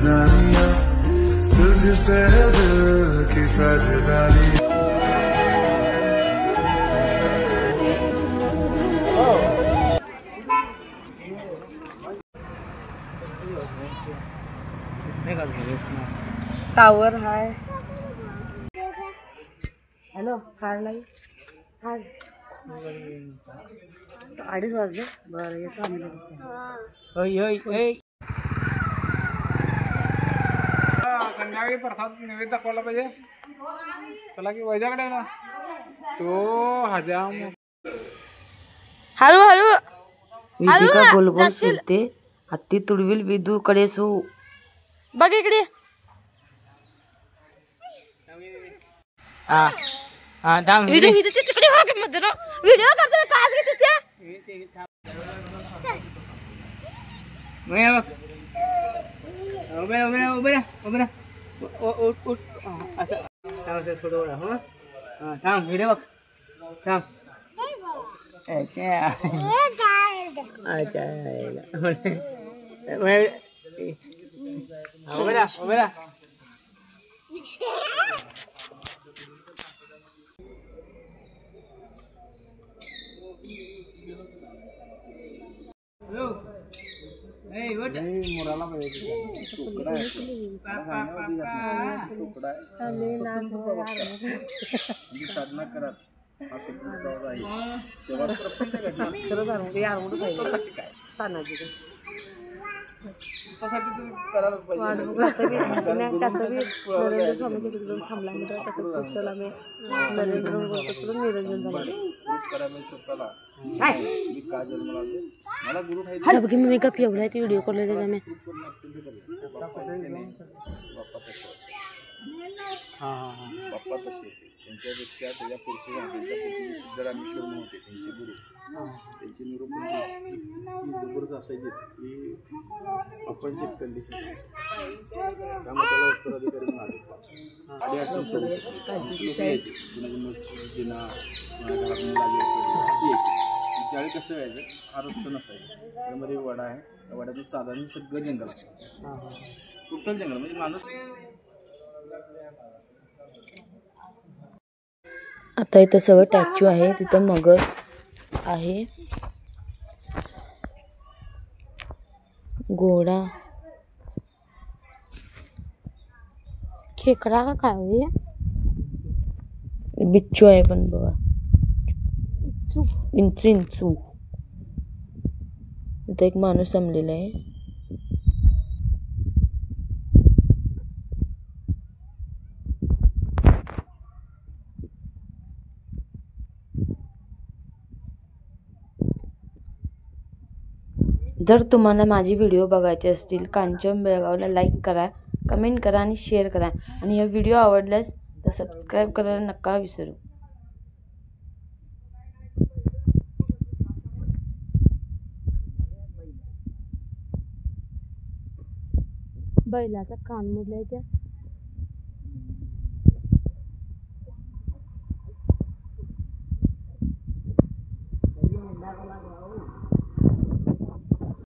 सावधानियां तुझसे दिल की साझेदारी। टावर हाय। हॅलो काढलाय काढ 2:30 वाजले। बरं येतो आम्ही। संध्याकाळी प्रसाद नैवेद्य दाखवला पाहिजे चला की वैजाकडे ना तो हजाम हळू हळू विधिका गोल गोल फिरते हत्ती तुडविल विदू कडे सो बघ इकडे। व्हिडिओ तिकडे हो की मध्ये व्हिडिओ करताना काच घेतेस त्या थांब व्हिडिओ बघ थांब मुराला साधना करा मी का फेवलाय ती व्हिडिओ कॉल देता मैं बाप्पा तसे त्यांच्यापेक्षा त्याच्या पुढचे सिद्धरामेश्वर नव्हते त्यांचे गुरु त्यांची निरूपण जबरदस्त असायची की आपण जे कल्ली त्यामुळे त्याला उत्तराधिकारी म्हणून आले 850 यायचे कुणाची मजबूत जिना घरातून लागे अशी यायची त्यावेळी कसं व्हायचं हा रस्ता नसायचा त्यामध्ये वडा आहे त्या वड्यातून साधारण सगळं जंगल असतं टोटल जंगल म्हणजे माणूस आता इथं सगळं टॅच्यू आहे तिथं मगर आहे घोडा खेकडा का काय बिच्छू आहे पण बघा इंचू इंचू इथं एक माणूस जमलेला आहे जर तुम्हाला माझी व्हिडिओ बघायचे असतील कांचन बेळगावला लाईक करा कमेंट करा आणि शेअर करा आणि हा व्हिडिओ आवडल्यास तर सबस्क्राईब करायला नका विसरू। बैलाचा कान मोडलाय त्या